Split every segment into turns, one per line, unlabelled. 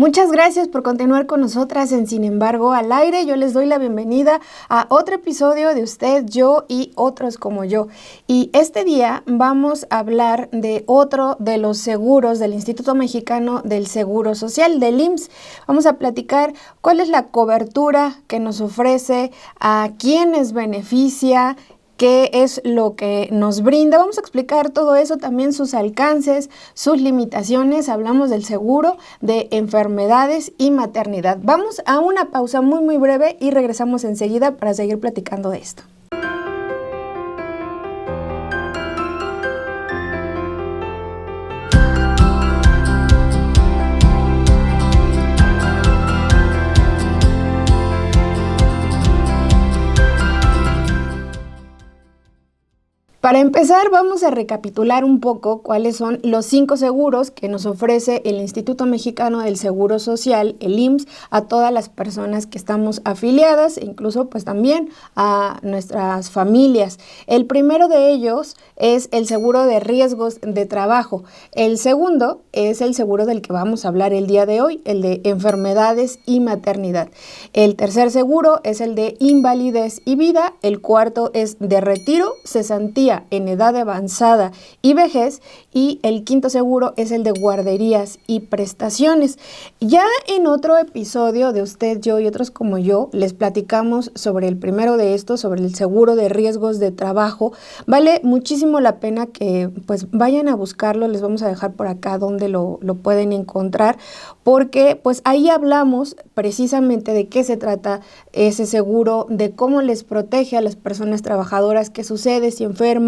Muchas gracias por continuar con nosotras en Sin embargo al aire. Yo les doy la bienvenida a otro episodio de Usted, Yo y Otros como Yo. Y este día vamos a hablar de otro de los seguros del Instituto Mexicano del Seguro Social, del IMSS. Vamos a platicar cuál es la cobertura que nos ofrece, a quiénes beneficia, qué es lo que nos brinda. Vamos a explicar todo eso, también sus alcances, sus limitaciones. Hablamos del seguro de enfermedades y maternidad. Vamos a una pausa muy breve y regresamos enseguida para seguir platicando de esto. Para empezar, vamos a recapitular un poco cuáles son los 5 seguros que nos ofrece el Instituto Mexicano del Seguro Social, el IMSS, a todas las personas que estamos afiliadas, e incluso pues también a nuestras familias. El primero de ellos es el seguro de riesgos de trabajo. El segundo es el seguro del que vamos a hablar el día de hoy, el de enfermedades y maternidad. El tercer seguro es el de invalidez y vida. El cuarto es de retiro, cesantía en edad avanzada y vejez, y el quinto seguro es el de guarderías y prestaciones. Ya en otro episodio de Usted, Yo y Otros como Yo les platicamos sobre el primero de estos, sobre el seguro de riesgos de trabajo. Vale muchísimo la pena que pues vayan a buscarlo. Les vamos a dejar por acá donde lo pueden encontrar, porque pues ahí hablamos precisamente de qué se trata ese seguro, de cómo les protege a las personas trabajadoras, qué sucede si enferman,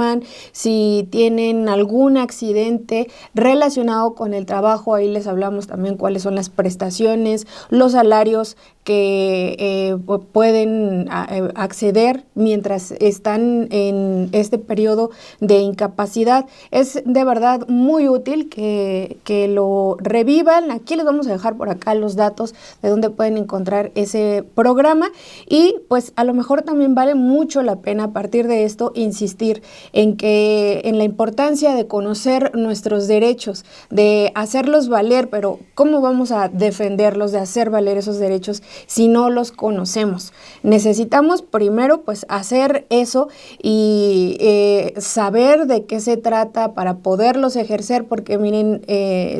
si tienen algún accidente relacionado con el trabajo. Ahí les hablamos también cuáles son las prestaciones, los salarios que pueden acceder mientras están en este periodo de incapacidad. Es de verdad muy útil que lo revivan. Aquí les vamos a dejar por acá los datos de dónde pueden encontrar ese programa, y pues a lo mejor también vale mucho la pena a partir de esto insistir en la importancia de conocer nuestros derechos, de hacerlos valer. Pero ¿cómo vamos a defenderlos, de hacer valer esos derechos si no los conocemos? Necesitamos primero pues hacer eso y saber de qué se trata para poderlos ejercer, porque miren,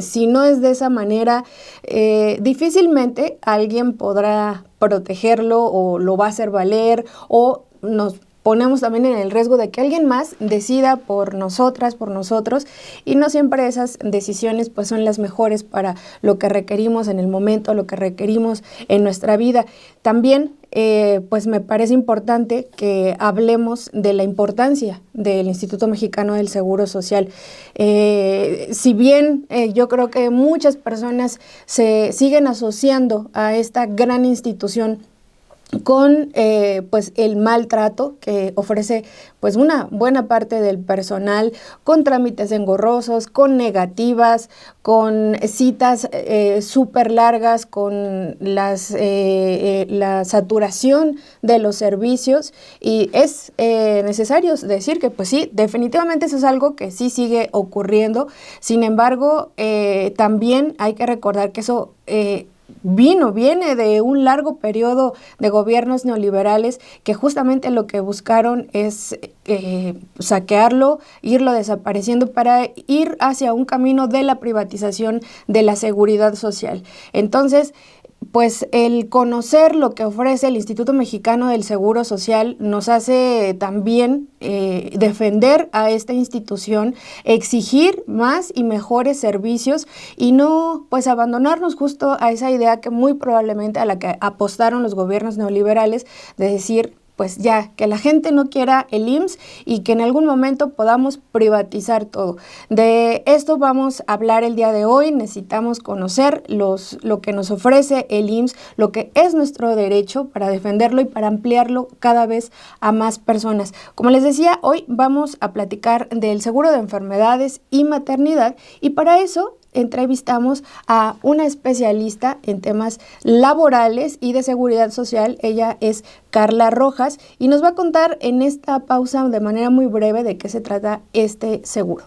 si no es de esa manera, difícilmente alguien podrá protegerlo o lo va a hacer valer, o nos ponemos también en el riesgo de que alguien más decida por nosotras, por nosotros, y no siempre esas decisiones pues son las mejores para lo que requerimos en el momento, lo que requerimos en nuestra vida. También pues me parece importante que hablemos de la importancia del Instituto Mexicano del Seguro Social. Si bien yo creo que muchas personas se siguen asociando a esta gran institución con pues el maltrato que ofrece pues una buena parte del personal, con trámites engorrosos, con negativas, con citas súper largas, con la saturación de los servicios. Y es necesario decir que pues sí, definitivamente eso es algo que sí sigue ocurriendo. Sin embargo, también hay que recordar que eso viene de un largo periodo de gobiernos neoliberales que justamente lo que buscaron es saquearlo, irlo desapareciendo para ir hacia un camino de la privatización de la seguridad social. Entonces, pues el conocer lo que ofrece el Instituto Mexicano del Seguro Social nos hace también defender a esta institución, exigir más y mejores servicios, y no pues abandonarnos justo a esa idea que muy probablemente a la que apostaron los gobiernos neoliberales, de decir pues ya, que la gente no quiera el IMSS y que en algún momento podamos privatizar todo. De esto vamos a hablar el día de hoy. Necesitamos conocer lo que nos ofrece el IMSS, lo que es nuestro derecho, para defenderlo y para ampliarlo cada vez a más personas. Como les decía, hoy vamos a platicar del seguro de enfermedades y maternidad, y para eso entrevistamos a una especialista en temas laborales y de seguridad social. Ella es Carla Rojas y nos va a contar en esta pausa de manera muy breve de qué se trata este seguro.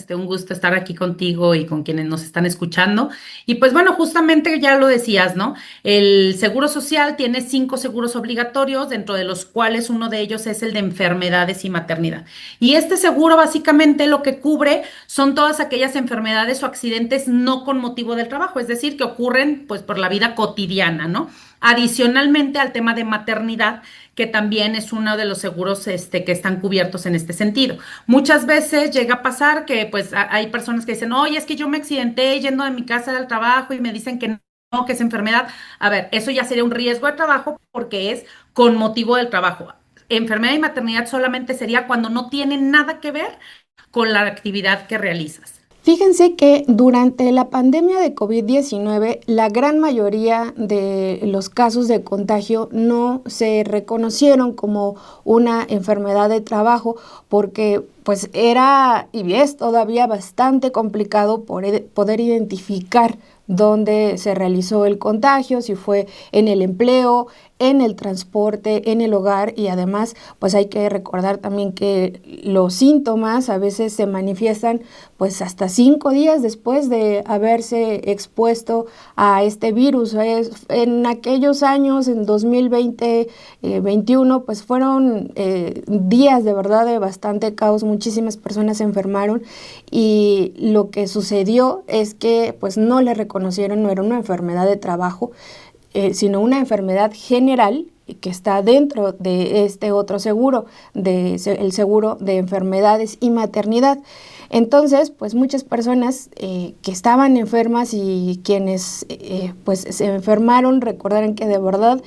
Un gusto estar aquí contigo y con quienes nos están escuchando. Y pues bueno, justamente ya lo decías, ¿no? El Seguro Social tiene 5 seguros obligatorios, dentro de los cuales uno de ellos es el de enfermedades y maternidad. Y este seguro básicamente lo que cubre son todas aquellas enfermedades o accidentes no con motivo del trabajo, es decir, que ocurren pues por la vida cotidiana, ¿no? Adicionalmente al tema de maternidad, que también es uno de los seguros que están cubiertos en este sentido. Muchas veces llega a pasar que pues hay personas que dicen, oye, es que yo me accidenté yendo de mi casa al trabajo y me dicen que no, que es enfermedad. A ver, eso ya sería un riesgo de trabajo porque es con motivo del trabajo. Enfermedad y maternidad solamente sería cuando no tiene nada que ver con la actividad que realizas.
Fíjense que durante la pandemia de COVID-19, la gran mayoría de los casos de contagio no se reconocieron como una enfermedad de trabajo porque pues era y es todavía bastante complicado poder identificar dónde se realizó el contagio, si fue en el empleo, en el transporte, en el hogar, y además pues hay que recordar también que los síntomas a veces se manifiestan pues hasta 5 días después de haberse expuesto a este virus. En aquellos años, en 2020, 21, pues fueron días de verdad de bastante caos, muchísimas personas se enfermaron y lo que sucedió es que pues no le reconocieron, no era una enfermedad de trabajo, sino una enfermedad general que está dentro de este otro seguro, el seguro de enfermedades y maternidad. Entonces, pues muchas personas que estaban enfermas y quienes pues se enfermaron recordaron que de verdad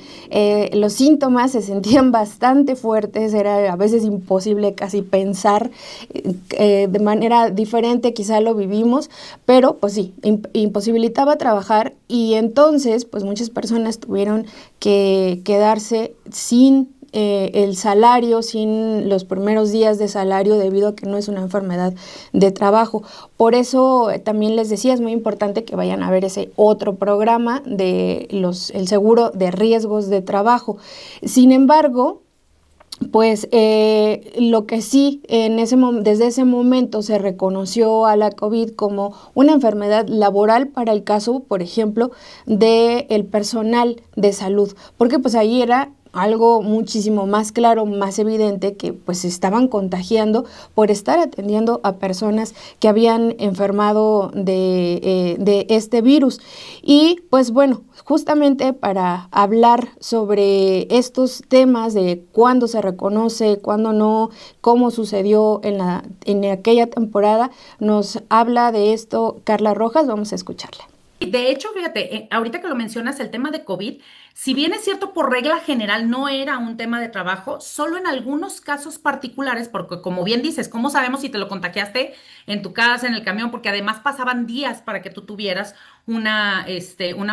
los síntomas se sentían bastante fuertes, era a veces imposible casi pensar de manera diferente, quizá lo vivimos, pero pues sí, imposibilitaba trabajar y entonces pues muchas personas tuvieron que quedarse sin el salario, sin los primeros días de salario debido a que no es una enfermedad de trabajo. Por eso también les decía, es muy importante que vayan a ver ese otro programa de el seguro de riesgos de trabajo. Sin embargo, pues lo que sí desde ese momento se reconoció a la COVID como una enfermedad laboral para el caso, por ejemplo, del personal de salud, porque pues ahí era algo muchísimo más claro, más evidente que pues se estaban contagiando por estar atendiendo a personas que habían enfermado de este virus. Y pues bueno, justamente para hablar sobre estos temas de cuándo se reconoce, cuándo no, cómo sucedió en aquella temporada, nos habla de esto Carla Rojas, vamos a escucharla.
De hecho, fíjate, ahorita que lo mencionas, el tema de COVID, si bien es cierto, por regla general no era un tema de trabajo, solo en algunos casos particulares, porque como bien dices, ¿cómo sabemos si te lo contagiaste en tu casa, en el camión? Porque además pasaban días para que tú tuvieras una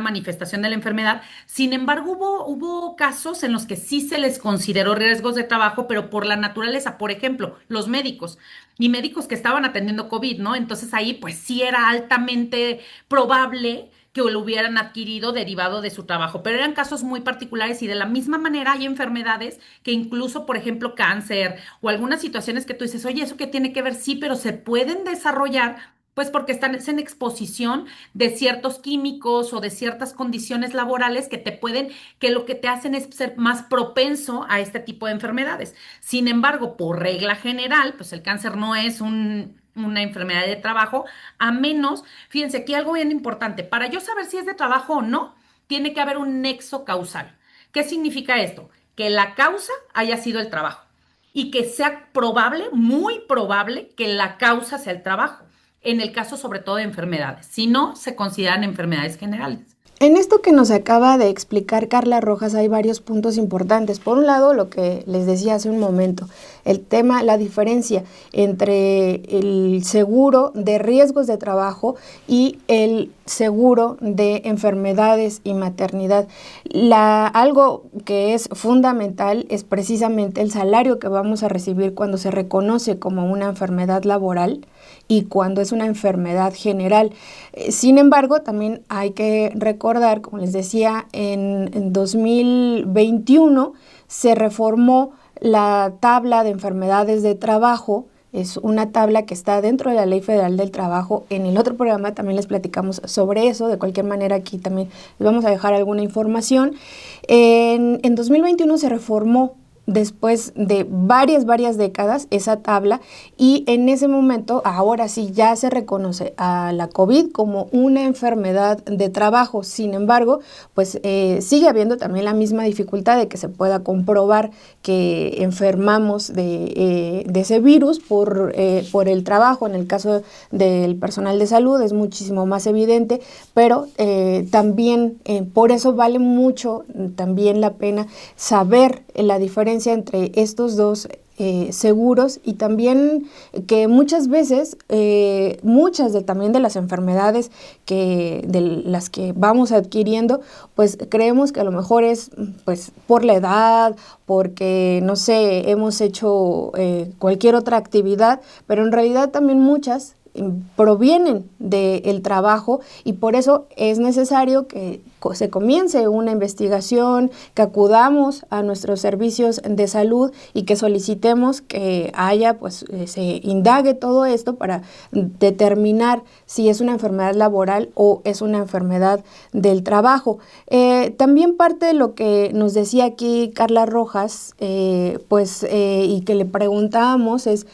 manifestación de la enfermedad. Sin embargo, hubo casos en los que sí se les consideró riesgos de trabajo, pero por la naturaleza, por ejemplo, los médicos y médicos que estaban atendiendo COVID, ¿no? Entonces ahí pues sí era altamente probable que lo hubieran adquirido derivado de su trabajo, pero eran casos muy particulares y de la misma manera hay enfermedades que incluso, por ejemplo, cáncer o algunas situaciones que tú dices, oye, ¿eso qué tiene que ver? Sí, pero se pueden desarrollar. Pues porque están en exposición de ciertos químicos o de ciertas condiciones laborales que lo que te hacen es ser más propenso a este tipo de enfermedades. Sin embargo, por regla general, pues el cáncer no es una enfermedad de trabajo, a menos, fíjense, aquí algo bien importante, para yo saber si es de trabajo o no, tiene que haber un nexo causal. ¿Qué significa esto? Que la causa haya sido el trabajo y que sea probable, muy probable, que la causa sea el trabajo, en el caso sobre todo de enfermedades. Si no, se consideran enfermedades generales.
En esto que nos acaba de explicar Carla Rojas hay varios puntos importantes. Por un lado, lo que les decía hace un momento, el tema, la diferencia entre el seguro de riesgos de trabajo y el seguro de enfermedades y maternidad. Algo que es fundamental es precisamente el salario que vamos a recibir cuando se reconoce como una enfermedad laboral y cuando es una enfermedad general. Sin embargo, también hay que recordar, como les decía, en 2021 se reformó la tabla de enfermedades de trabajo Es una tabla que está dentro de la Ley Federal del Trabajo. En el otro programa también les platicamos sobre eso. De cualquier manera, aquí también les vamos a dejar alguna información. En 2021 se reformó después de varias décadas esa tabla y en ese momento ahora sí ya se reconoce a la COVID como una enfermedad de trabajo. Sin embargo, pues sigue habiendo también la misma dificultad de que se pueda comprobar que enfermamos de ese virus por el trabajo. En el caso del personal de salud es muchísimo más evidente, pero también por eso vale mucho también la pena saber la diferencia entre estos dos seguros y también que muchas veces también de las enfermedades de las que vamos adquiriendo, pues creemos que a lo mejor es pues por la edad, porque no sé, hemos hecho cualquier otra actividad, pero en realidad también muchas provienen del trabajo y por eso es necesario que se comience una investigación, que acudamos a nuestros servicios de salud y que solicitemos que haya, pues se indague todo esto para determinar si es una enfermedad laboral o es una enfermedad del trabajo. También parte de lo que nos decía aquí Carla Rojas, y que le preguntábamos es,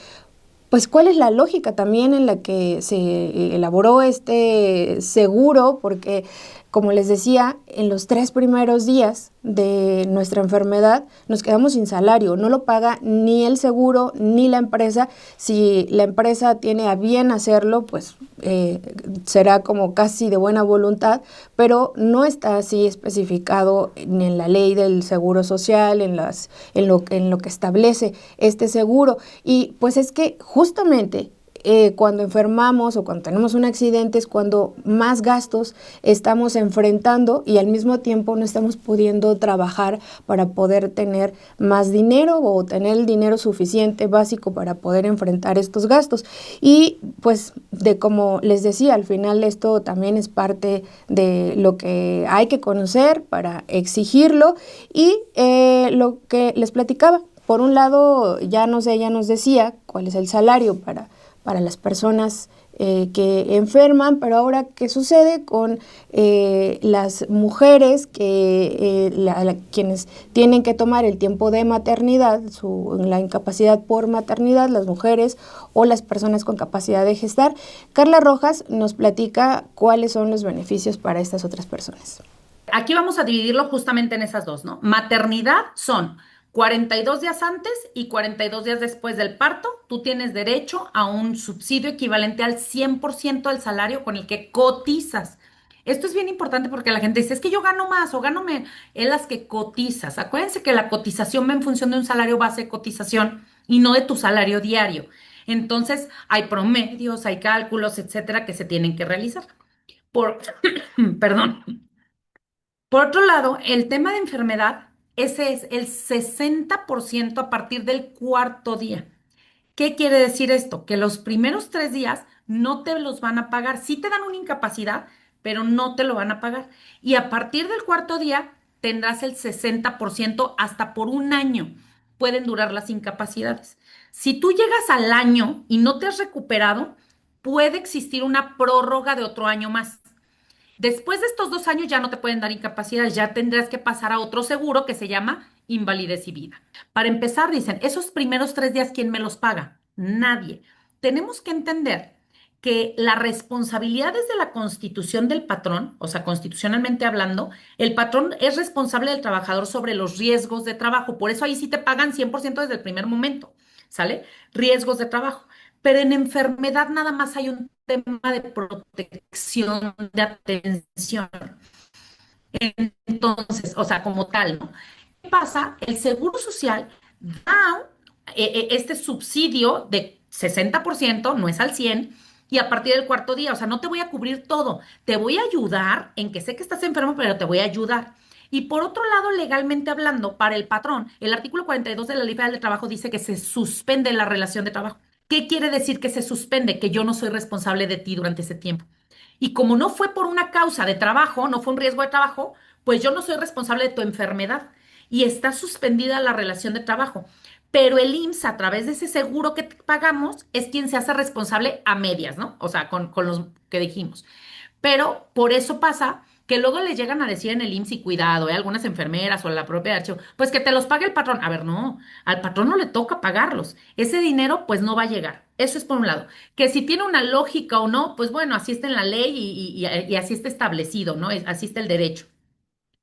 pues, ¿cuál es la lógica también en la que se elaboró este seguro? Porque, como les decía, en los 3 primeros días de nuestra enfermedad nos quedamos sin salario. No lo paga ni el seguro ni la empresa. Si la empresa tiene a bien hacerlo, pues será como casi de buena voluntad, pero no está así especificado en la ley del seguro social, en lo que establece este seguro. Y pues es que justamente cuando enfermamos o cuando tenemos un accidente es cuando más gastos estamos enfrentando y al mismo tiempo no estamos pudiendo trabajar para poder tener más dinero o tener el dinero suficiente básico para poder enfrentar estos gastos. Y pues como les decía, al final esto también es parte de lo que hay que conocer para exigirlo y lo que les platicaba. Por un lado, ella nos decía cuál es el salario para las personas que enferman, pero ahora, ¿qué sucede con las mujeres quienes tienen que tomar el tiempo de maternidad, la incapacidad por maternidad, las mujeres o las personas con capacidad de gestar? Carla Rojas nos platica cuáles son los beneficios para estas otras personas.
Aquí vamos a dividirlo justamente en esas dos, ¿no? Maternidad son 42 días antes y 42 días después del parto. Tú tienes derecho a un subsidio equivalente al 100% del salario con el que cotizas. Esto es bien importante porque la gente dice, es que yo gano más o gano menos. Es las que cotizas. Acuérdense que la cotización va en función de un salario base de cotización y no de tu salario diario. Entonces, hay promedios, hay cálculos, etcétera, que se tienen que realizar. Por, perdón. Por otro lado, el tema de enfermedad, ese es el 60% a partir del cuarto día. ¿Qué quiere decir esto? Que los primeros 3 días no te los van a pagar. Sí te dan una incapacidad, pero no te lo van a pagar. Y a partir del cuarto día tendrás el 60% hasta por un año. Pueden durar las incapacidades. Si tú llegas al año y no te has recuperado, puede existir una prórroga de otro año más. Después de estos 2 años ya no te pueden dar incapacidad, ya tendrás que pasar a otro seguro que se llama invalidez y vida. Para empezar, dicen, esos primeros 3 días, ¿quién me los paga? Nadie. Tenemos que entender que la responsabilidad es de la constitución del patrón, o sea, constitucionalmente hablando, el patrón es responsable del trabajador sobre los riesgos de trabajo. Por eso ahí sí te pagan 100% desde el primer momento, ¿sale? Riesgos de trabajo. Pero en enfermedad nada más hay un tema de protección, de atención. Entonces, o sea, como tal, ¿no? ¿Qué pasa? El Seguro Social da este subsidio de 60%, no es al 100%, y a partir del cuarto día, o sea, no te voy a cubrir todo, te voy a ayudar en que sé que estás enfermo, pero te voy a ayudar. Y por otro lado, legalmente hablando, para el patrón, el artículo 42 de la Ley Federal del Trabajo dice que se suspende la relación de trabajo. ¿Qué quiere decir que se suspende? Que yo no soy responsable de ti durante ese tiempo. Y como no fue por una causa de trabajo, no fue un riesgo de trabajo, pues yo no soy responsable de tu enfermedad y está suspendida la relación de trabajo. pero el IMSS, a través de ese seguro que pagamos, es quien se hace responsable a medias, ¿no? O sea, con los que dijimos. Pero por eso pasa que luego le llegan a decir en el IMSS y cuidado, algunas enfermeras o la propia archivo, pues que te los pague el patrón. A ver, no, al patrón no le toca pagarlos. Ese dinero pues no va a llegar. Eso es por un lado. Que si tiene una lógica o no, pues bueno, así está en la ley y así está establecido, ¿no? Así está el derecho.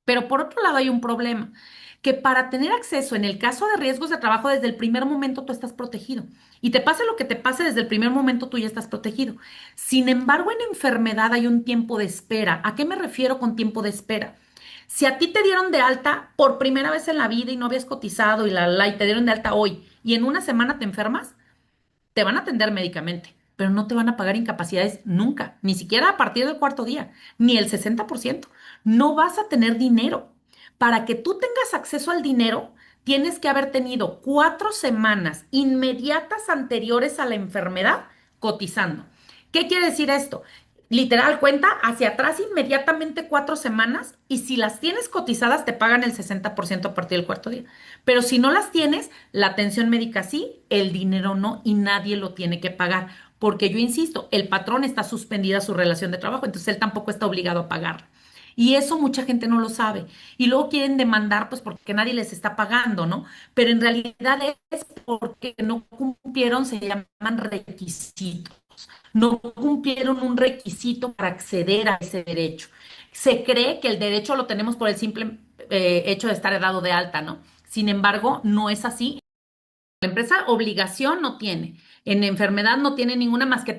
Pero por otro lado hay un problema, que para tener acceso en el caso de riesgos de trabajo, desde el primer momento tú estás protegido. Y te pase lo que te pase, desde el primer momento tú ya estás protegido. Sin embargo, en enfermedad hay un tiempo de espera. ¿A qué me refiero con tiempo de espera? Si a ti te dieron de alta por primera vez en la vida y no habías cotizado y te dieron de alta hoy y en una semana te enfermas, te van a atender médicamente, pero no te van a pagar incapacidades nunca, ni siquiera a partir del cuarto día, ni el 60%. No vas a tener dinero. Para que tú tengas acceso al dinero, tienes que haber tenido 4 semanas inmediatas anteriores a la enfermedad cotizando. ¿Qué quiere decir esto? Literal, cuenta hacia atrás inmediatamente 4 semanas y si las tienes cotizadas te pagan el 60% a partir del cuarto día. Pero si no las tienes, la atención médica sí, el dinero no y nadie lo tiene que pagar. Porque yo insisto, el patrón está suspendida su relación de trabajo, entonces él tampoco está obligado a pagar. Y eso mucha gente no lo sabe. Y luego quieren demandar, pues porque nadie les está pagando, ¿no? Pero en realidad es porque no cumplieron, se llaman requisitos. No cumplieron un requisito para acceder a ese derecho. Se cree que el derecho lo tenemos por el simple hecho de estar dado de alta, ¿no? Sin embargo, no es así. La empresa obligación no tiene. En enfermedad no tiene ninguna más que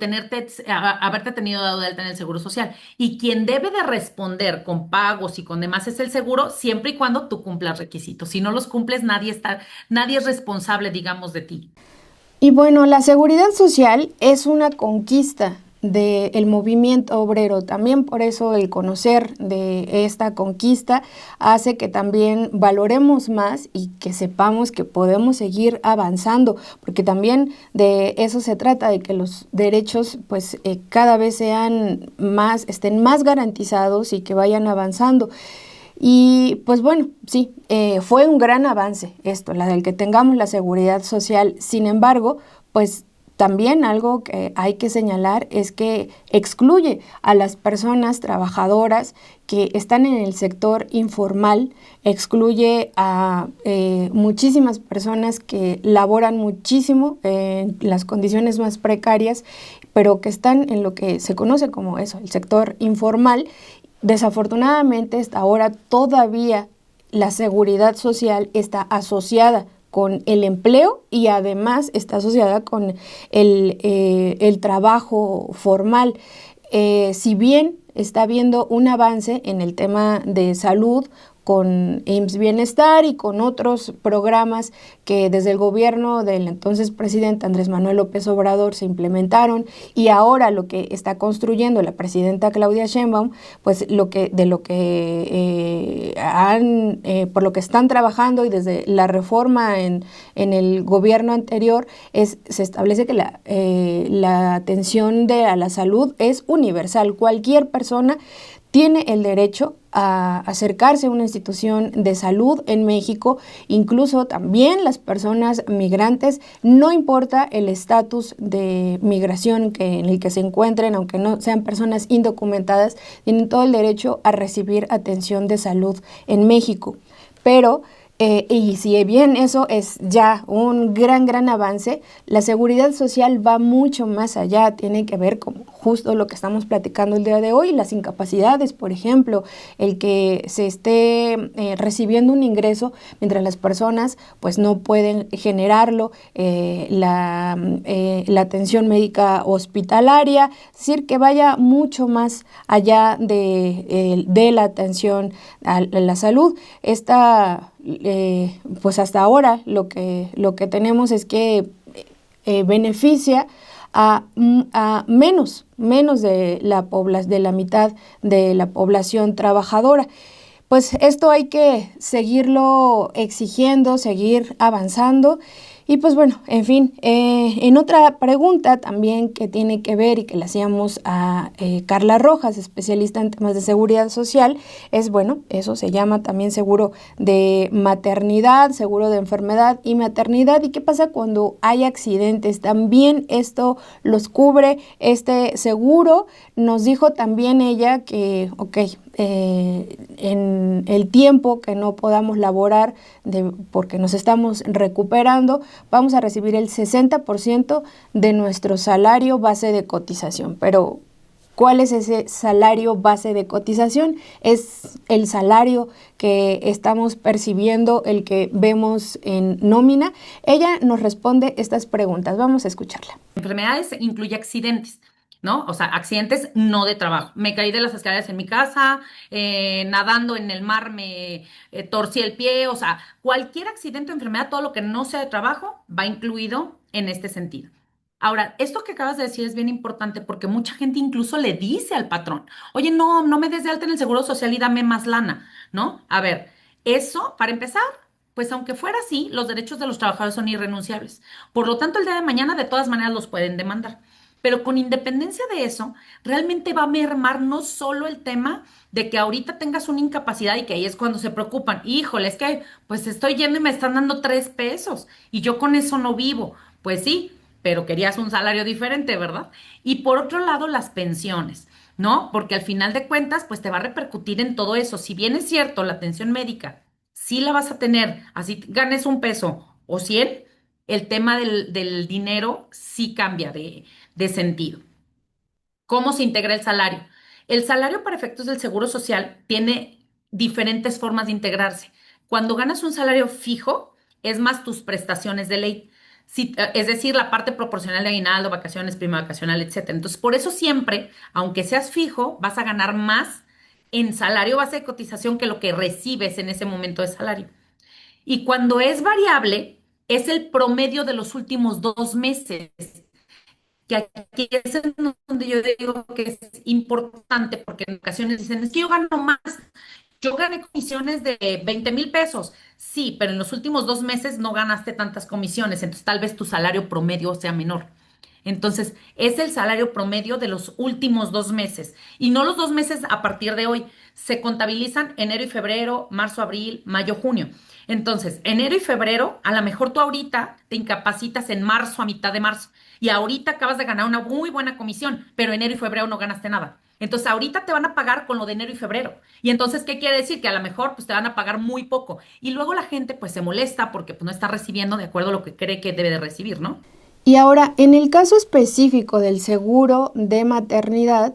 haberte tenido dado de alta en el Seguro Social. Y quien debe de responder con pagos y con demás es el seguro, siempre y cuando tú cumplas requisitos. Si no los cumples, nadie es responsable, digamos, de ti.
Y bueno, la seguridad social es una conquista del movimiento obrero. También por eso el conocer de esta conquista hace que también valoremos más y que sepamos que podemos seguir avanzando, porque también de eso se trata, de que los derechos pues cada vez estén más garantizados y que vayan avanzando. Y pues bueno, sí, fue un gran avance esto, la del que tengamos la seguridad social. Sin embargo, pues también algo que hay que señalar es que excluye a las personas trabajadoras que están en el sector informal, excluye a muchísimas personas que laboran muchísimo en las condiciones más precarias, pero que están en lo que se conoce como eso, el sector informal. Desafortunadamente, hasta ahora todavía la seguridad social está asociada con el empleo y además está asociada con el trabajo formal. Si bien está habiendo un avance en el tema de salud, con IMSS Bienestar y con otros programas que desde el gobierno del entonces presidente Andrés Manuel López Obrador se implementaron, y ahora lo que está construyendo la presidenta Claudia Sheinbaum, pues por lo que están trabajando y desde la reforma en el gobierno anterior, se establece que la atención a la salud es universal. Cualquier persona tiene el derecho a acercarse a una institución de salud en México, incluso también las personas migrantes, no importa el estatus de migración en el que se encuentren, aunque no sean personas indocumentadas, tienen todo el derecho a recibir atención de salud en México. Pero y si bien eso es ya un gran avance, la seguridad social va mucho más allá, tiene que ver con justo lo que estamos platicando el día de hoy, las incapacidades, por ejemplo, el que se esté recibiendo un ingreso mientras las personas pues no pueden generarlo, la atención médica hospitalaria, es decir, que vaya mucho más allá de la atención a la salud. Pues hasta ahora lo que tenemos es que beneficia a menos de la mitad de la población trabajadora. Pues esto hay que seguirlo exigiendo, seguir avanzando. Y pues bueno, en fin, en otra pregunta también que tiene que ver y que le hacíamos a Carla Rojas, especialista en temas de seguridad social, es bueno, eso se llama también seguro de maternidad, seguro de enfermedad y maternidad. ¿Y qué pasa cuando hay accidentes? También esto los cubre este seguro. Nos dijo también ella que, en el tiempo que no podamos laborar porque nos estamos recuperando, vamos a recibir el 60% de nuestro salario base de cotización. Pero, ¿cuál es ese salario base de cotización? Es el salario que estamos percibiendo, el que vemos en nómina. Ella nos responde estas preguntas. Vamos a escucharla.
Enfermedades incluye accidentes, ¿no? O sea, accidentes no de trabajo. Me caí de las escaleras en mi casa, nadando en el mar me torcí el pie, o sea, cualquier accidente o enfermedad, todo lo que no sea de trabajo, va incluido en este sentido. Ahora, esto que acabas de decir es bien importante porque mucha gente incluso le dice al patrón, oye, no me des de alta en el seguro social y dame más lana, ¿no? A ver, eso, para empezar, pues aunque fuera así, los derechos de los trabajadores son irrenunciables. Por lo tanto, el día de mañana de todas maneras los pueden demandar. Pero con independencia de eso, realmente va a mermar no solo el tema de que ahorita tengas una incapacidad y que ahí es cuando se preocupan, híjole, es que pues estoy yendo y me están dando 3 pesos y yo con eso no vivo. Pues sí, pero querías un salario diferente, ¿verdad? Y por otro lado, las pensiones, ¿no? Porque al final de cuentas, pues te va a repercutir en todo eso. Si bien es cierto, la atención médica sí la vas a tener, así ganes 1 peso o 100, el tema del dinero sí cambia de sentido. ¿Cómo se integra el salario? El salario para efectos del Seguro Social tiene diferentes formas de integrarse. Cuando ganas un salario fijo, es más tus prestaciones de ley. Es decir, la parte proporcional de aguinaldo, vacaciones, prima vacacional, etcétera. Entonces, por eso siempre, aunque seas fijo, vas a ganar más en salario base de cotización que lo que recibes en ese momento de salario. Y cuando es variable, es el promedio de los últimos 2 meses, que aquí es en donde yo digo que es importante, porque en ocasiones dicen, es que yo gano más, yo gané comisiones de 20,000 pesos. Sí, pero en los últimos 2 meses no ganaste tantas comisiones, entonces tal vez tu salario promedio sea menor. Entonces, es el salario promedio de los últimos 2 meses y no los 2 meses a partir de hoy. Se contabilizan enero y febrero, marzo, abril, mayo, junio. Entonces, enero y febrero, a lo mejor tú ahorita te incapacitas en marzo, a mitad de marzo, y ahorita acabas de ganar una muy buena comisión, pero enero y febrero no ganaste nada. Entonces, ahorita te van a pagar con lo de enero y febrero. Y entonces, ¿qué quiere decir? Que a lo mejor pues te van a pagar muy poco. Y luego la gente pues se molesta porque pues no está recibiendo de acuerdo a lo que cree que debe de recibir, ¿no?
Y ahora, en el caso específico del seguro de maternidad,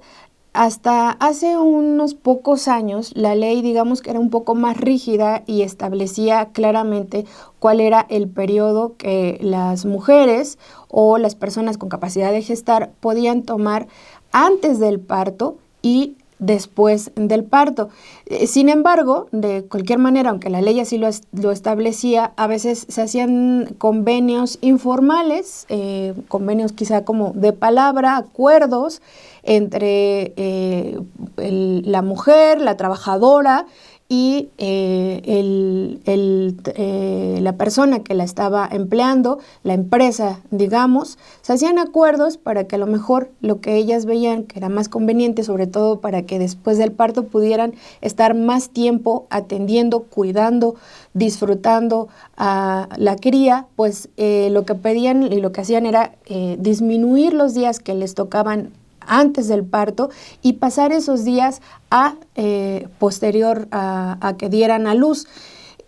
hasta hace unos pocos años la ley, digamos que era un poco más rígida y establecía claramente cuál era el periodo que las mujeres o las personas con capacidad de gestar podían tomar antes del parto y después del parto. Sin embargo, de cualquier manera, aunque la ley así lo establecía, a veces se hacían convenios informales, convenios quizá como de palabra, acuerdos entre la mujer, la trabajadora y la persona que la estaba empleando, la empresa, digamos. Se hacían acuerdos para que a lo mejor lo que ellas veían que era más conveniente, sobre todo para que después del parto pudieran estar más tiempo atendiendo, cuidando, disfrutando a la cría, pues lo que pedían y lo que hacían era disminuir los días que les tocaban antes del parto y pasar esos días a posterior a que dieran a luz.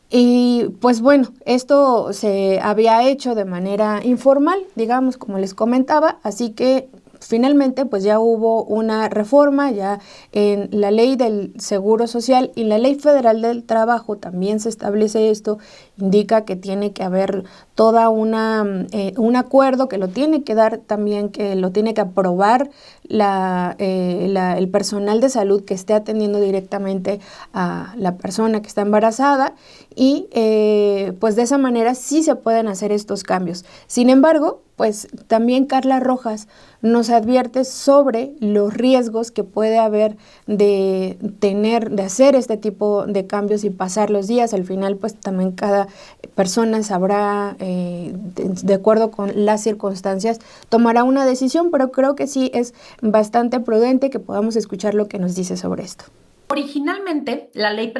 Y pues bueno, esto se había hecho de manera informal, digamos, como les comentaba, así que finalmente pues ya hubo una reforma, ya en la ley del Seguro Social y la ley federal del trabajo también se establece esto, indica que tiene que haber toda un acuerdo que lo tiene que dar también, que lo tiene que aprobar el personal de salud que esté atendiendo directamente a la persona que está embarazada y pues de esa manera sí se pueden hacer estos cambios. Sin embargo, pues también Carla Rojas nos advierte sobre los riesgos que puede haber de hacer este tipo de cambios y pasar los días. Al final, pues también cada persona sabrá de acuerdo con las circunstancias, tomará una decisión, pero creo que sí es bastante prudente que podamos escuchar lo que nos dice sobre esto.
Originalmente, la ley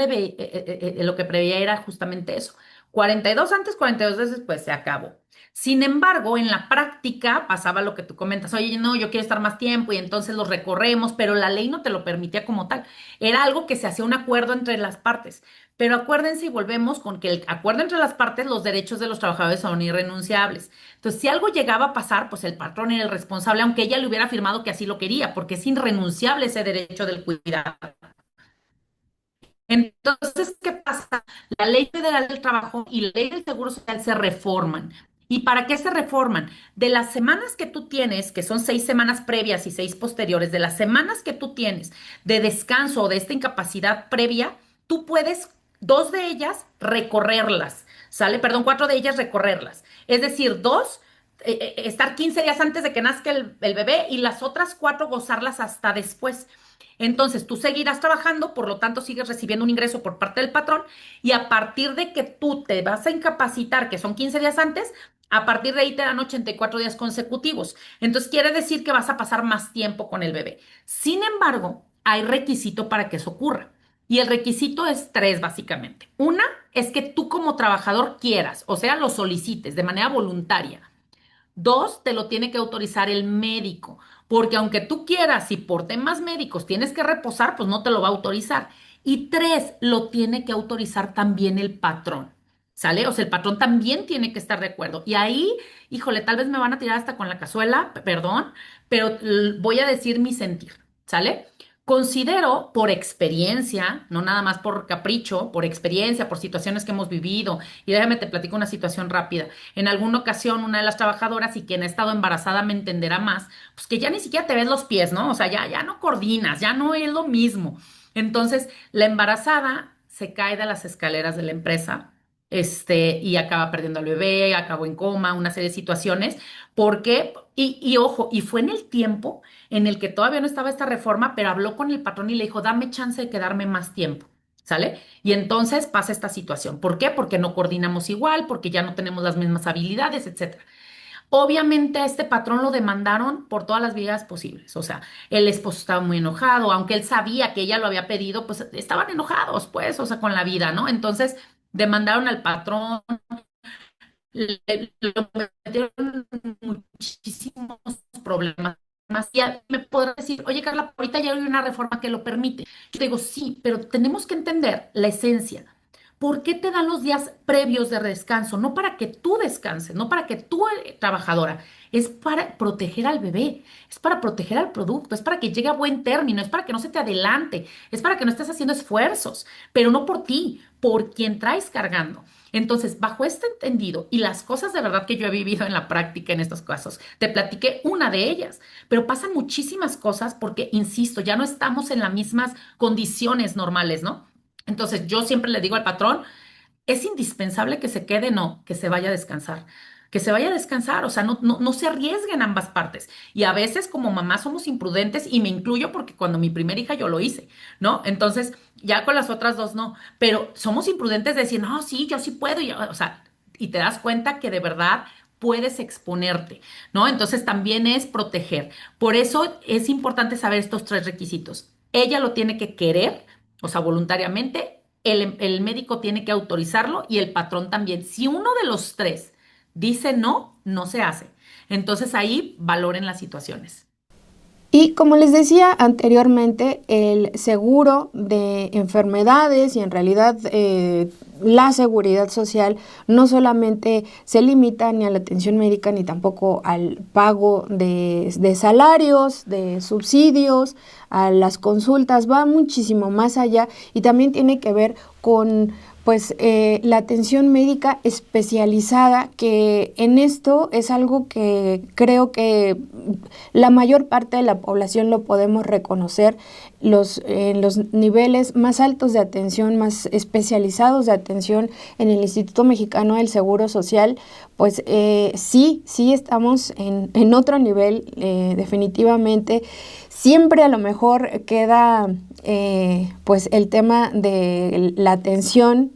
lo que preveía era justamente eso. 42 antes, 42 después, se acabó. Sin embargo, en la práctica pasaba lo que tú comentas. Oye, no, yo quiero estar más tiempo y entonces los recorremos, pero la ley no te lo permitía como tal. Era algo que se hacía un acuerdo entre las partes. Pero acuérdense y volvemos con que el acuerdo entre las partes, los derechos de los trabajadores son irrenunciables. Entonces, si algo llegaba a pasar, pues el patrón era el responsable, aunque ella le hubiera afirmado que así lo quería, porque es irrenunciable ese derecho del cuidado. Entonces, ¿qué pasa? La Ley Federal del Trabajo y la Ley del Seguro Social se reforman. ¿Y para qué se reforman? De las semanas que tú tienes, que son 6 semanas previas y 6 posteriores, de las semanas que tú tienes de descanso o de esta incapacidad previa, tú puedes, 2 de ellas, recorrerlas, ¿sale? Perdón, 4 de ellas recorrerlas. Es decir, dos, estar 15 días antes de que nazca el bebé y las otras 4 gozarlas hasta después. Entonces, tú seguirás trabajando, por lo tanto, sigues recibiendo un ingreso por parte del patrón y a partir de que tú te vas a incapacitar, que son 15 días antes, a partir de ahí te dan 84 días consecutivos. Entonces, quiere decir que vas a pasar más tiempo con el bebé. Sin embargo, hay requisito para que eso ocurra. Y el requisito es 3, básicamente. Una es que tú como trabajador quieras, o sea, lo solicites de manera voluntaria. 2, te lo tiene que autorizar el médico, porque aunque tú quieras y por temas médicos tienes que reposar, pues no te lo va a autorizar. Y 3, lo tiene que autorizar también el patrón, ¿sale? O sea, el patrón también tiene que estar de acuerdo. Y ahí, híjole, tal vez me van a tirar hasta con la cazuela, perdón, pero voy a decir mi sentir, ¿sale? Considero por experiencia, no nada más por capricho, por experiencia, por situaciones que hemos vivido, y déjame te platico una situación rápida. En alguna ocasión, una de las trabajadoras, y quien ha estado embarazada me entenderá más, pues que ya ni siquiera te ves los pies, ¿no? O sea, ya no coordinas, ya no es lo mismo. Entonces, la embarazada se cae de las escaleras de la empresa, y acaba perdiendo al bebé, acabó en coma, una serie de situaciones. ¿Por qué? Y ojo, y fue en el tiempo en el que todavía no estaba esta reforma, pero habló con el patrón y le dijo, dame chance de quedarme más tiempo. ¿Sale? Y entonces pasa esta situación. ¿Por qué? Porque no coordinamos igual, porque ya no tenemos las mismas habilidades, etcétera. Obviamente a este patrón lo demandaron por todas las vías posibles. O sea, el esposo estaba muy enojado, aunque él sabía que ella lo había pedido, pues estaban enojados, pues, o sea, con la vida, ¿no? Entonces demandaron al patrón, lo metieron en muchísimos problemas. Y me podrás decir, oye Carla, ahorita ya hay una reforma que lo permite. Yo digo, sí, pero tenemos que entender la esencia. ¿Por qué te dan los días previos de descanso? No para que tú descanses, no para que tú, trabajadora, es para proteger al bebé, es para proteger al producto, es para que llegue a buen término, es para que no se te adelante, es para que no estés haciendo esfuerzos, pero no por ti, por quien traes cargando. Entonces, bajo este entendido y las cosas de verdad que yo he vivido en la práctica en estos casos, te platiqué una de ellas, pero pasan muchísimas cosas porque, insisto, ya no estamos en las mismas condiciones normales, ¿no? Entonces, yo siempre le digo al patrón, es indispensable que se quede, no, que se vaya a descansar. Que se vaya a descansar, o sea, no se arriesguen ambas partes. Y a veces como mamá somos imprudentes y me incluyo porque cuando mi primera hija yo lo hice, ¿no? Entonces, ya con las otras dos no, pero somos imprudentes de decir, no, sí, yo sí puedo, o sea, y te das cuenta que de verdad puedes exponerte, ¿no? Entonces también es proteger. Por eso es importante saber estos 3 requisitos. Ella lo tiene que querer, o sea, voluntariamente, el médico tiene que autorizarlo y el patrón también. Si uno de los 3 dice no, no se hace. Entonces ahí valoren las situaciones.
Y como les decía anteriormente, el seguro de enfermedades y en realidad la seguridad social no solamente se limita ni a la atención médica ni tampoco al pago de salarios, de subsidios, a las consultas, va muchísimo más allá y también tiene que ver con la atención médica especializada, que en esto es algo que creo que la mayor parte de la población lo podemos reconocer, en los niveles más altos de atención, más especializados de atención en el Instituto Mexicano del Seguro Social, pues sí estamos en otro nivel, definitivamente. Siempre a lo mejor queda pues el tema de la atención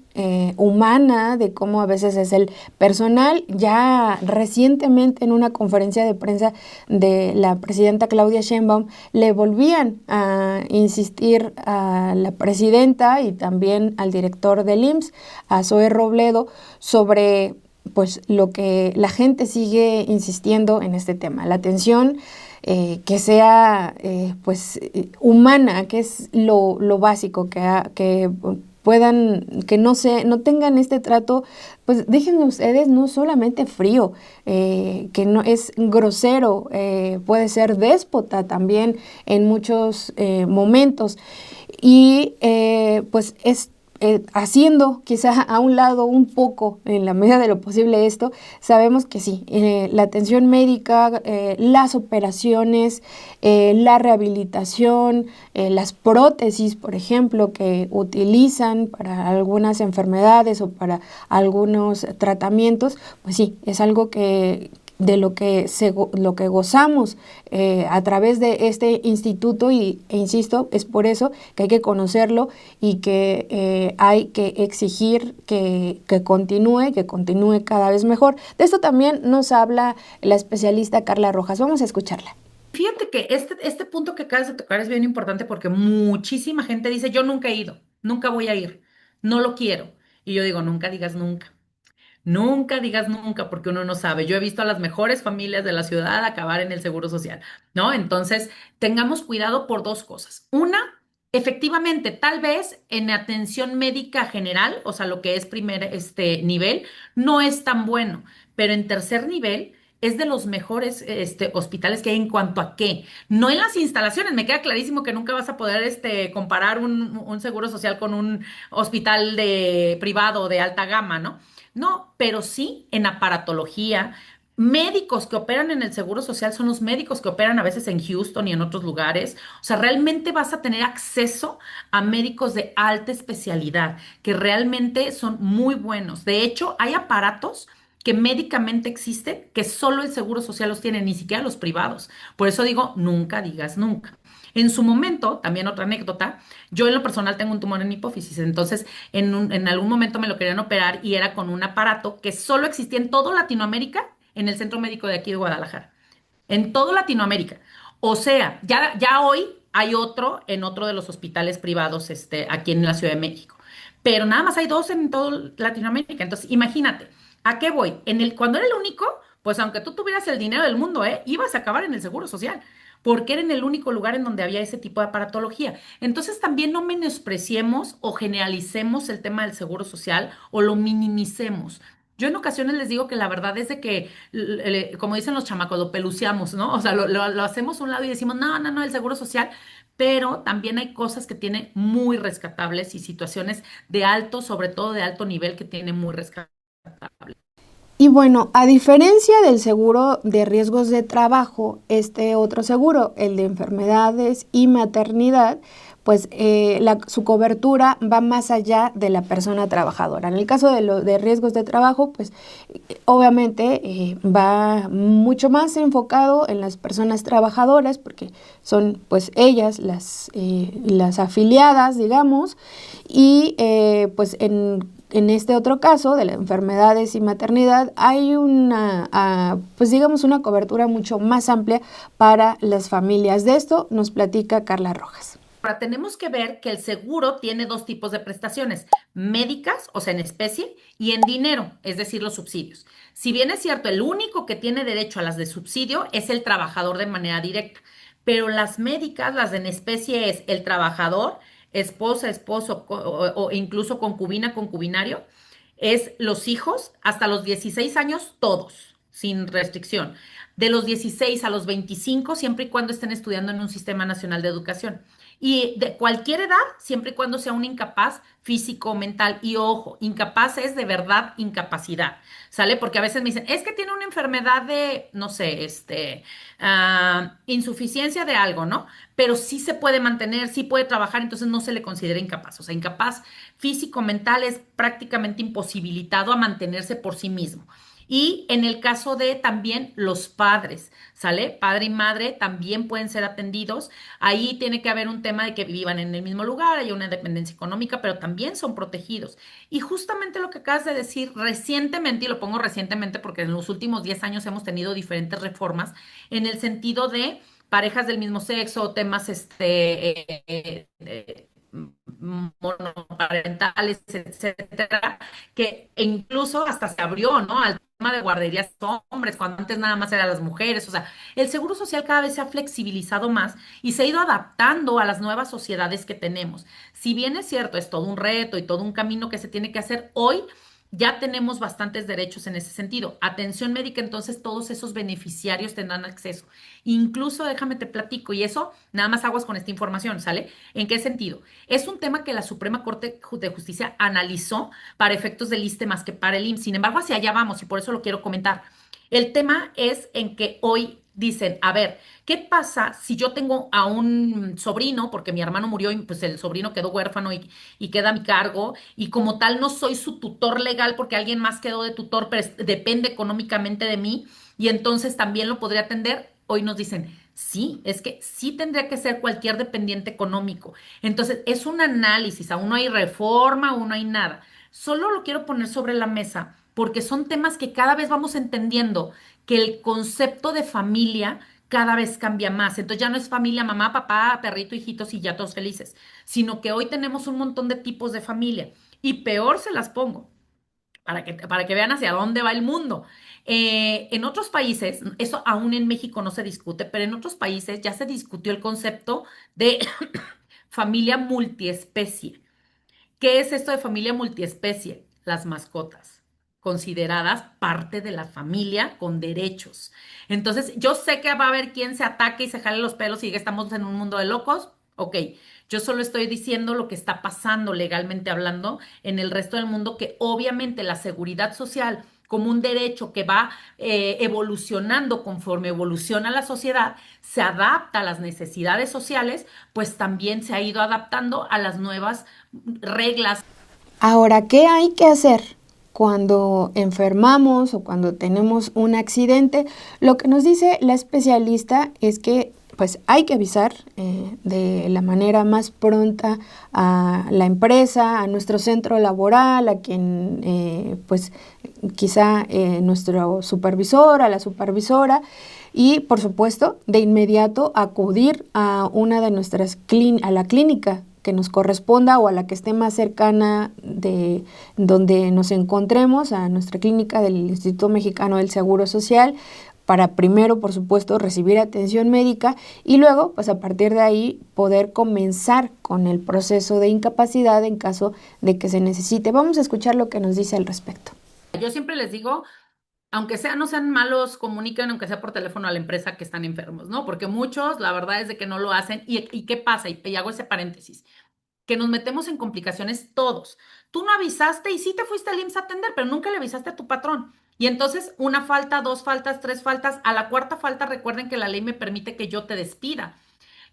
humana, de cómo a veces es el personal. Ya recientemente en una conferencia de prensa de la presidenta Claudia Sheinbaum le volvían a insistir a la presidenta y también al director del IMSS, a Zoe Robledo, sobre pues lo que la gente sigue insistiendo en este tema, la atención que sea humana, que es lo básico, que puedan, que no tengan este trato, pues déjenme ustedes, no solamente frío, que no es grosero, puede ser déspota también en muchos momentos. Y pues es haciendo quizá a un lado un poco, en la medida de lo posible esto, sabemos que sí, la atención médica, las operaciones, la rehabilitación, las prótesis, por ejemplo, que utilizan para algunas enfermedades o para algunos tratamientos, pues sí, es algo de lo que gozamos a través de este instituto e insisto, es por eso que hay que conocerlo y que hay que exigir que continúe cada vez mejor. De esto también nos habla la especialista Carla Rojas. Vamos a escucharla.
Fíjate que este punto que acabas de tocar es bien importante porque muchísima gente dice, yo nunca he ido, nunca voy a ir, no lo quiero. Y yo digo, nunca digas nunca. Nunca digas nunca, porque uno no sabe. Yo he visto a las mejores familias de la ciudad acabar en el seguro social, ¿no? Entonces, tengamos cuidado por dos cosas. Una, efectivamente, tal vez en atención médica general, o sea, lo que es primer nivel, no es tan bueno, pero en tercer nivel es de los mejores hospitales que hay en cuanto a qué. No en las instalaciones, me queda clarísimo que nunca vas a poder comparar un seguro social con un hospital privado de alta gama, ¿no? No, pero sí en aparatología. Médicos que operan en el Seguro Social son los médicos que operan a veces en Houston y en otros lugares. O sea, realmente vas a tener acceso a médicos de alta especialidad que realmente son muy buenos. De hecho, hay aparatos que médicamente existen que solo el Seguro Social los tiene, ni siquiera los privados. Por eso digo, nunca digas nunca. En su momento, también otra anécdota, yo en lo personal tengo un tumor en hipófisis, entonces en algún momento me lo querían operar y era con un aparato que solo existía en todo Latinoamérica, en el centro médico de aquí de Guadalajara, en todo Latinoamérica. O sea, ya hoy hay otro en otro de los hospitales privados aquí en la Ciudad de México, pero nada más hay dos en todo Latinoamérica. Entonces, imagínate, ¿a qué voy? Cuando era el único, pues aunque tú tuvieras el dinero del mundo, ibas a acabar en el Seguro Social porque era en el único lugar en donde había ese tipo de aparatología. Entonces también no menospreciemos o generalicemos el tema del seguro social o lo minimicemos. Yo en ocasiones les digo que la verdad es de que, como dicen los chamacos, lo peluceamos, ¿no? O sea, lo hacemos a un lado y decimos, no, no, no, el seguro social, pero también hay cosas que tiene muy rescatables y situaciones de alto, sobre todo de alto nivel, que tiene muy rescatables.
Y bueno, a diferencia del seguro de riesgos de trabajo, este otro seguro, el de enfermedades y maternidad, pues su cobertura va más allá de la persona trabajadora. En el caso de riesgos de trabajo, pues obviamente va mucho más enfocado en las personas trabajadoras, porque son pues ellas las afiliadas, digamos, y pues en este otro caso, de las enfermedades y maternidad, hay pues digamos, una cobertura mucho más amplia para las familias. De esto nos platica Carla Rojas.
Ahora, tenemos que ver que el seguro tiene dos tipos de prestaciones, médicas, o sea, en especie, y en dinero, es decir, los subsidios. Si bien es cierto, el único que tiene derecho a las de subsidio es el trabajador de manera directa, pero las médicas, las de en especie es el trabajador, esposa, esposo o incluso concubina, concubinario, es los hijos hasta los 16 años, todos, sin restricción. De los 16 a los 25, siempre y cuando estén estudiando en un sistema nacional de educación. Y de cualquier edad, siempre y cuando sea un incapaz físico, mental. Y ojo, incapaz es de verdad incapacidad, ¿sale? Porque a veces me dicen, es que tiene una enfermedad de, no sé, insuficiencia de algo, ¿no? Pero sí se puede mantener, sí puede trabajar, entonces no se le considera incapaz. O sea, incapaz físico, mental es prácticamente imposibilitado a mantenerse por sí mismo. Y en el caso de también los padres, ¿sale? Padre y madre también pueden ser atendidos. Ahí tiene que haber un tema de que vivan en el mismo lugar, hay una dependencia económica, pero también son protegidos. Y justamente lo que acabas de decir recientemente, y lo pongo recientemente porque en los últimos 10 años hemos tenido diferentes reformas en el sentido de parejas del mismo sexo, temas monoparentales, etcétera, que incluso hasta se abrió, ¿no? Al tema de guarderías hombres, cuando antes nada más eran las mujeres. O sea, el seguro social cada vez se ha flexibilizado más y se ha ido adaptando a las nuevas sociedades que tenemos. Si bien es cierto, es todo un reto y todo un camino que se tiene que hacer hoy. Ya tenemos bastantes derechos en ese sentido. Atención médica, entonces todos esos beneficiarios tendrán acceso. Incluso déjame te platico, y eso nada más aguas con esta información, ¿sale? ¿En qué sentido? Es un tema que la Suprema Corte de Justicia analizó para efectos del ISSSTE más que para el IMSS. Sin embargo, hacia allá vamos y por eso lo quiero comentar. El tema es en que hoy dicen, a ver, ¿qué pasa si yo tengo a un sobrino, porque mi hermano murió y pues el sobrino quedó huérfano y queda a mi cargo, y como tal no soy su tutor legal porque alguien más quedó de tutor, pero depende económicamente de mí, y entonces también lo podría atender? Hoy nos dicen, sí, es que sí tendría que ser cualquier dependiente económico. Entonces, es un análisis, aún no hay reforma, aún no hay nada. Solo lo quiero poner sobre la mesa porque son temas que cada vez vamos entendiendo que el concepto de familia cada vez cambia más. Entonces ya no es familia, mamá, papá, perrito, hijitos y ya todos felices, sino que hoy tenemos un montón de tipos de familia. Y peor se las pongo, para que vean hacia dónde va el mundo. En otros países, eso aún en México no se discute, pero en otros países ya se discutió el concepto de familia multiespecie. ¿Qué es esto de familia multiespecie? Las mascotas, consideradas parte de la familia con derechos. Entonces, yo sé que va a haber quien se ataque y se jale los pelos y diga, estamos en un mundo de locos. Ok, yo solo estoy diciendo lo que está pasando legalmente hablando en el resto del mundo, que obviamente la seguridad social como un derecho que va evolucionando conforme evoluciona la sociedad, se adapta a las necesidades sociales, pues también se ha ido adaptando a las nuevas reglas.
Ahora, ¿qué hay que hacer cuando enfermamos o cuando tenemos un accidente? Lo que nos dice la especialista es que pues hay que avisar de la manera más pronta a la empresa, a nuestro centro laboral, a quien pues quizá nuestro supervisor, a la supervisora, y por supuesto de inmediato acudir a una de nuestras a la clínica que nos corresponda o a la que esté más cercana de donde nos encontremos, a nuestra clínica del Instituto Mexicano del Seguro Social, para primero, por supuesto, recibir atención médica y luego, pues a partir de ahí, poder comenzar con el proceso de incapacidad en caso de que se necesite. Vamos a escuchar lo que nos dice al respecto.
Yo siempre les digo, aunque sea, no sean malos, comuniquen, aunque sea por teléfono a la empresa que están enfermos, ¿no? Porque muchos, la verdad es de que no lo hacen. ¿Y qué pasa? Y hago ese paréntesis, que nos metemos en complicaciones todos. Tú no avisaste y sí te fuiste al IMSS a atender, pero nunca le avisaste a tu patrón. Y entonces una falta, dos faltas, tres faltas, a la cuarta falta recuerden que la ley me permite que yo te despida.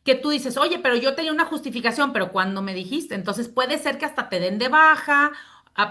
Que tú dices, oye, pero yo tenía una justificación, pero cuando me dijiste, entonces puede ser que hasta te den de baja,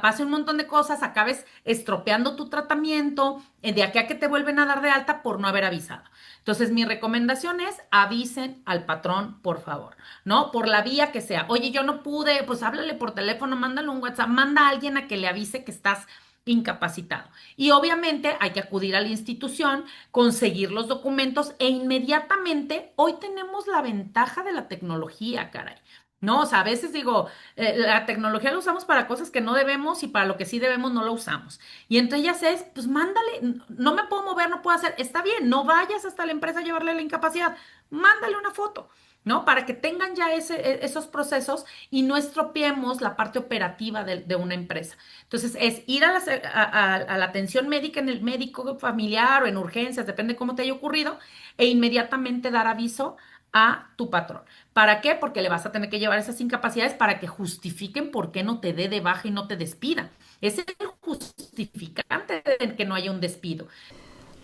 pase un montón de cosas, acabes estropeando tu tratamiento, de aquí a que te vuelven a dar de alta por no haber avisado. Entonces, mi recomendación es avisen al patrón, por favor, ¿no? Por la vía que sea. Oye, yo no pude, pues háblale por teléfono, mándale un WhatsApp, manda a alguien a que le avise que estás incapacitado. Y obviamente hay que acudir a la institución, conseguir los documentos e inmediatamente, hoy tenemos la ventaja de la tecnología, caray. No, o sea, a veces digo, la tecnología la usamos para cosas que no debemos y para lo que sí debemos no la usamos. Y entre ellas es, pues mándale, no me puedo mover, no puedo hacer, está bien, no vayas hasta la empresa a llevarle la incapacidad, mándale una foto. ¿No? Para que tengan ya esos procesos y no estropeemos la parte operativa de una empresa. Entonces, es ir a la atención médica en el médico familiar o en urgencias, depende cómo te haya ocurrido, e inmediatamente dar aviso a tu patrón. ¿Para qué? Porque le vas a tener que llevar esas incapacidades para que justifiquen por qué no te dé de baja y no te despida. Es el justificante de que no haya un despido.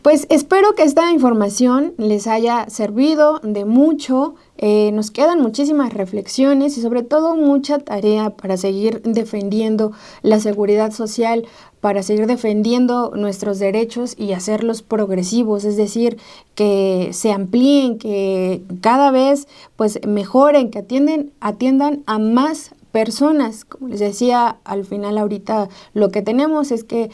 Pues espero que esta información les haya servido de mucho. Nos quedan muchísimas reflexiones y sobre todo mucha tarea para seguir defendiendo la seguridad social, para seguir defendiendo nuestros derechos y hacerlos progresivos, es decir, que se amplíen, que cada vez pues mejoren, que atiendan a más personas. Como les decía al final ahorita, lo que tenemos es que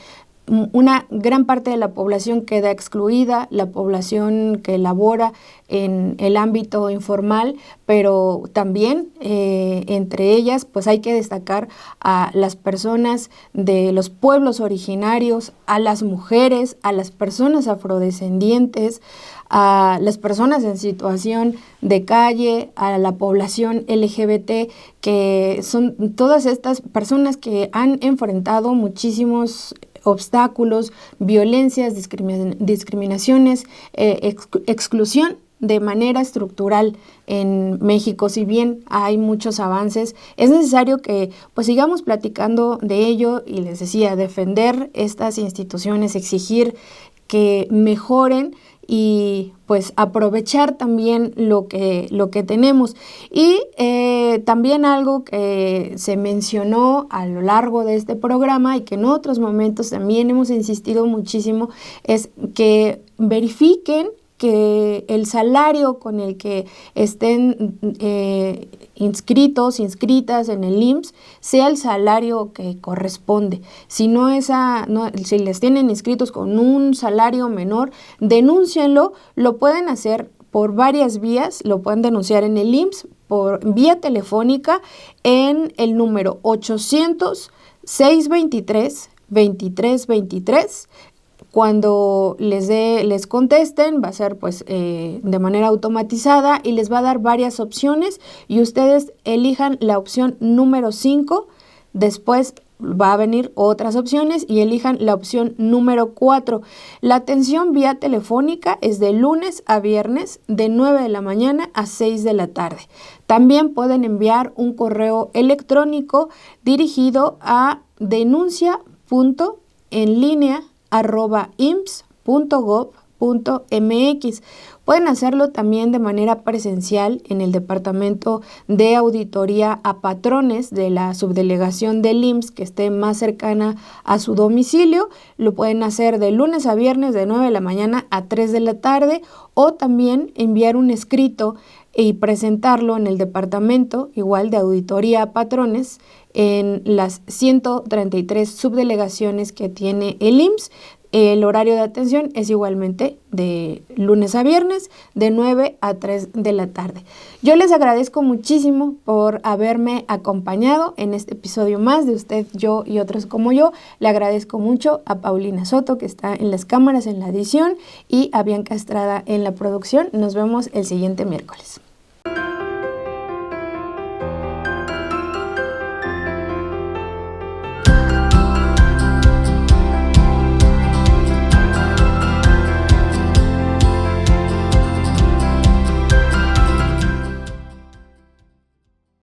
una gran parte de la población queda excluida, la población que labora en el ámbito informal, pero también entre ellas pues hay que destacar a las personas de los pueblos originarios, a las mujeres, a las personas afrodescendientes, a las personas en situación de calle, a la población LGBT, que son todas estas personas que han enfrentado muchísimos obstáculos, violencias, discriminaciones, exclusión de manera estructural en México. Si bien hay muchos avances, es necesario que pues sigamos platicando de ello y les decía, defender estas instituciones, exigir que mejoren y pues aprovechar también lo que tenemos. Y también algo que se mencionó a lo largo de este programa y que en otros momentos también hemos insistido muchísimo es que verifiquen que el salario con el que estén inscritas en el IMSS sea el salario que corresponde. Si si les tienen inscritos con un salario menor, denúncienlo. Lo pueden hacer por varias vías, lo pueden denunciar en el IMSS por vía telefónica en el número 800-623-2323. Cuando les contesten, va a ser pues de manera automatizada y les va a dar varias opciones y ustedes elijan la opción número 5, después va a venir otras opciones y elijan la opción número 4. La atención vía telefónica es de lunes a viernes de 9 de la mañana a 6 de la tarde. También pueden enviar un correo electrónico dirigido a denuncia.enlinea@imss.gov.mx. Pueden hacerlo también de manera presencial en el Departamento de Auditoría a Patrones de la Subdelegación del IMSS que esté más cercana a su domicilio. Lo pueden hacer de lunes a viernes de 9 de la mañana a 3 de la tarde o también enviar un escrito y presentarlo en el Departamento igual de Auditoría a Patrones en las 133 subdelegaciones que tiene el IMSS. El horario de atención es igualmente de lunes a viernes, de 9 a 3 de la tarde. Yo les agradezco muchísimo por haberme acompañado en este episodio más de Usted, Yo y Otros como Yo. Le agradezco mucho a Paulina Soto, que está en las cámaras en la edición, y a Bianca Estrada en la producción. Nos vemos el siguiente miércoles.